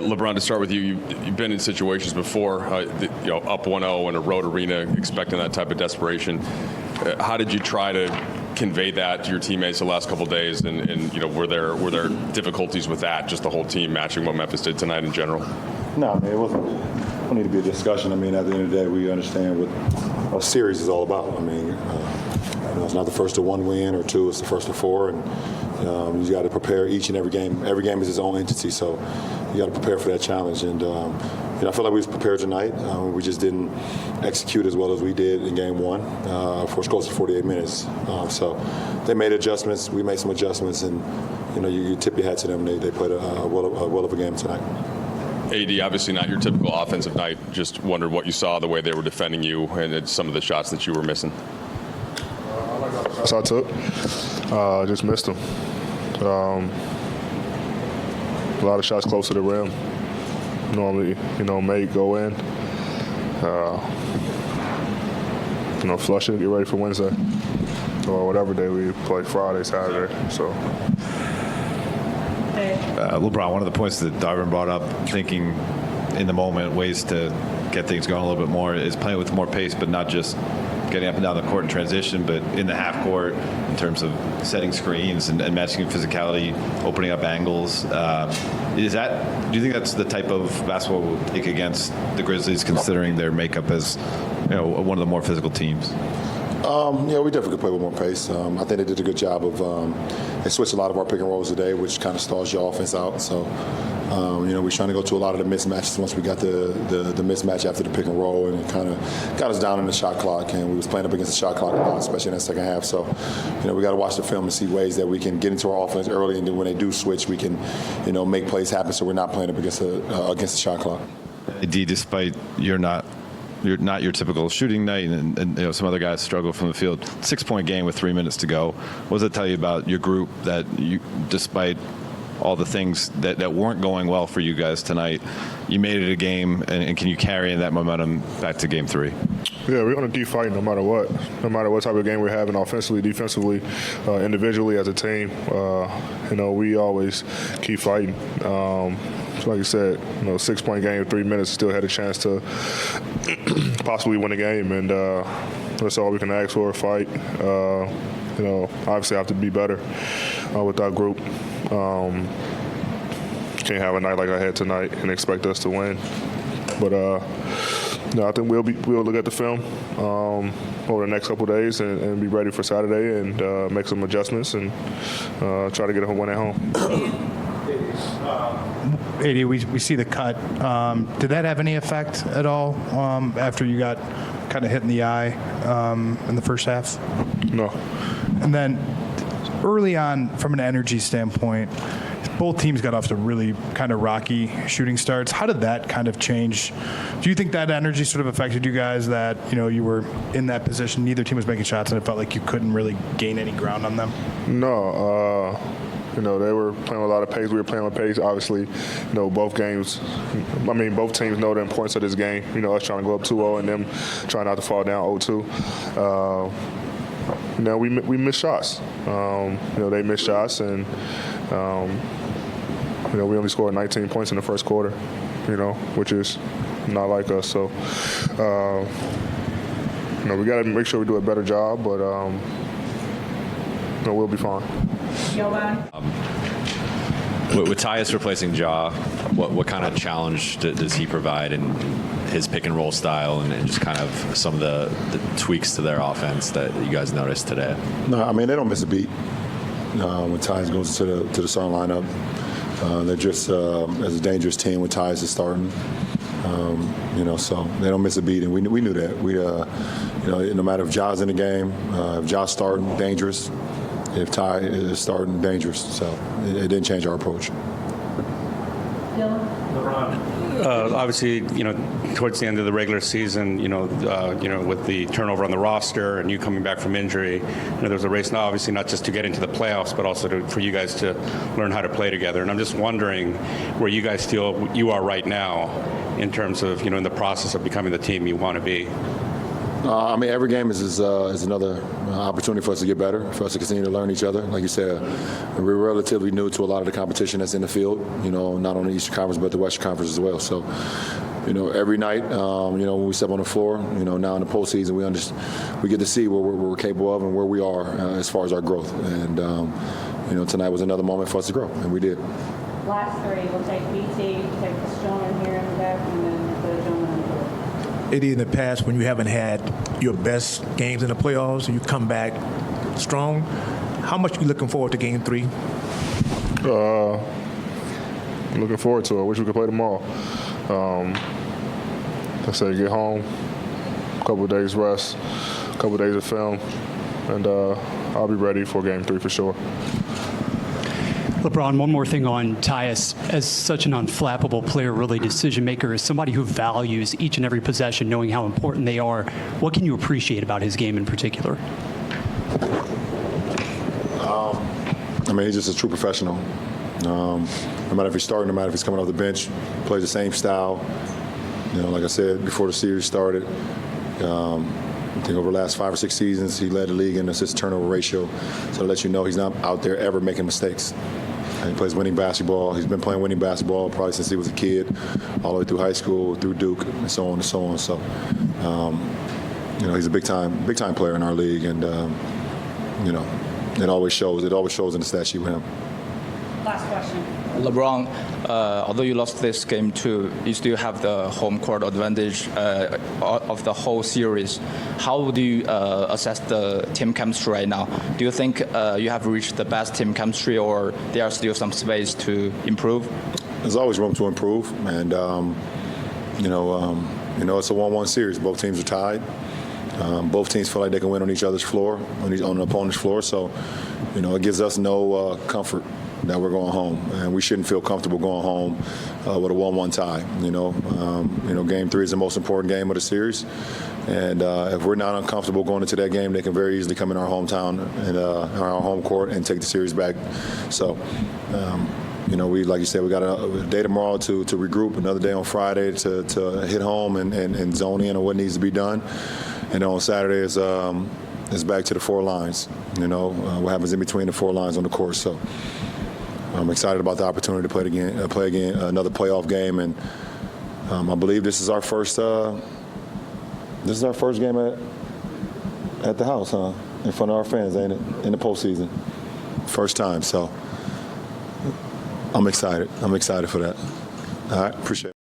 LeBron, to start with you, you've been in situations before, up 1-0 in a road arena, expecting that type of desperation. How did you try to convey that to your teammates the last couple of days? And were there difficulties with that, just the whole team matching what Memphis did tonight in general? No, I mean, it don't need to be a discussion. I mean, at the end of the day, we understand what a series is all about. I mean, it's not the first to one win or two, it's the first to four. And you got to prepare each and every game. Every game is its own entity, so you got to prepare for that challenge. And I feel like we was prepared tonight. We just didn't execute as well as we did in game one for as close to 48 minutes. So they made adjustments. We made some adjustments, and you tip your hat to them. They played a well of a game tonight. AD, obviously not your typical offensive night. Just wondered what you saw, the way they were defending you, and some of the shots that you were missing. So I took. Just missed them. A lot of shots close to the rim. Normally, make, go in. Flush it, get ready for Wednesday. Or whatever day we play, Friday, Saturday. So. LeBron, one of the points that Darvin brought up, thinking in the moment, ways to get things going a little bit more, is playing with more pace, but not just getting up and down the court in transition, but in the half court in terms of setting screens and matching physicality, opening up angles. Do you think that's the type of basketball we'll take against the Grizzlies, considering their makeup as one of the more physical teams? We definitely could play with more pace. I think they did a good job of they switched a lot of our pick and rolls today, which kind of stalls your offense out. So, we're trying to go to a lot of the mismatches once we got the mismatch after the pick and roll, and it kind of got us down in the shot clock. And we was playing up against the shot clock a lot, especially in that second half. So, we got to watch the film and see ways that we can get into our offense early, and then when they do switch, we can, make plays happen. So we're not playing up against the shot clock. D, despite you're not your typical shooting night, and some other guys struggle from the field. 6-point game with 3 minutes to go. What does it tell you about your group that you, despite all the things that weren't going well for you guys tonight, you made it a game, and can you carry that momentum back to game 3? Yeah, we're going to keep fighting no matter what. No matter what type of game we're having, offensively, defensively, individually as a team. We always keep fighting. Like you said, 6-point game, 3 minutes, still had a chance to possibly win the game, and that's all we can ask for, fight. Obviously I have to be better with our group. Can't have a night like I had tonight and expect us to win. But I think we'll look at the film over the next couple of days and be ready for Saturday and make some adjustments and try to get a win at home. AD, we see the cut. Did that have any effect at all after you got kind of hit in the eye in the first half? No. And then early on, from an energy standpoint, both teams got off to really kind of rocky shooting starts. How did that kind of change? Do you think that energy sort of affected you guys, that you were in that position, neither team was making shots, and it felt like you couldn't really gain any ground on them? No. They were playing with a lot of pace. We were playing with pace. Obviously, both teams know the importance of this game. Us trying to go up 2-0 and them trying not to fall down 0-2. We missed shots. They missed shots, and we only scored 19 points in the first quarter. Which is not like us. So, we got to make sure we do a better job, but we'll be fine. With Tyus replacing Ja, what kind of challenge does he provide in his pick and roll style and just kind of some of the tweaks to their offense that you guys noticed today? No, I mean, they don't miss a beat when Tyus goes to the starting lineup. They're just as a dangerous team when Tyus is starting. So they don't miss a beat, and we knew that. No matter if Ja's in the game, if Ja's starting, dangerous. If Ty is starting, dangerous. So it didn't change our approach. LeBron, obviously, towards the end of the regular season, with the turnover on the roster and you coming back from injury, there's a race now, obviously, not just to get into the playoffs, but also for you guys to learn how to play together. And I'm just wondering where you guys feel you are right now in terms of, in the process of becoming the team you want to be. I mean, every game is another opportunity for us to get better, for us to continue to learn each other. Like you said, we're relatively new to a lot of the competition that's in the field, not only the Eastern Conference but the Western Conference as well. So, every night, when we step on the floor, now in the postseason, we get to see what we're capable of and where we are as far as our growth. And, tonight was another moment for us to grow, and we did. Last three, we'll take BT, take this gentleman here in the back, and then the gentleman on the floor. Eddie, in the past, when you haven't had your best games in the playoffs and you come back strong, how much are you looking forward to Game 3? Looking forward to it. I wish we could play tomorrow. I say get home, a couple of days rest, a couple of days of film, and I'll be ready for Game 3 for sure. LeBron, one more thing on Tyus. As such an unflappable player, really decision maker, as somebody who values each and every possession, knowing how important they are, what can you appreciate about his game in particular? I mean, he's just a true professional. No matter if he's starting, no matter if he's coming off the bench, plays the same style. Like I said before the series started, I think over the last 5 or 6 seasons, he led the league in assist turnover ratio. So to let you know, he's not out there ever making mistakes. And he plays winning basketball. He's been playing winning basketball probably since he was a kid, all the way through high school, through Duke, and so on and so on. So, he's a big time player in our league, and it always shows. It always shows in the stat sheet with him. Last question. LeBron, although you lost this game too, you still have the home court advantage of the whole series. How do you assess the team chemistry right now? Do you think you have reached the best team chemistry, or there are still some space to improve? There's always room to improve, and it's a 1-1 series. Both teams are tied. Both teams feel like they can win on each other's floor, on the opponent's floor. So, it gives us no comfort that we're going home, and we shouldn't feel comfortable going home with a 1-1 tie. Game 3 is the most important game of the series, and if we're not uncomfortable going into that game, they can very easily come in our hometown and our home court and take the series back. So, we, like you said, we got a day tomorrow to regroup, another day on Friday to hit home and zone in on what needs to be done, and on Saturday is back to the 4 lines. What happens in between the 4 lines on the court. So I'm excited about the opportunity to play again, another playoff game, and I believe this is our first game at the house, in front of our fans, ain't it? In the postseason, first time. So I'm excited. I'm excited for that. All right, appreciate it.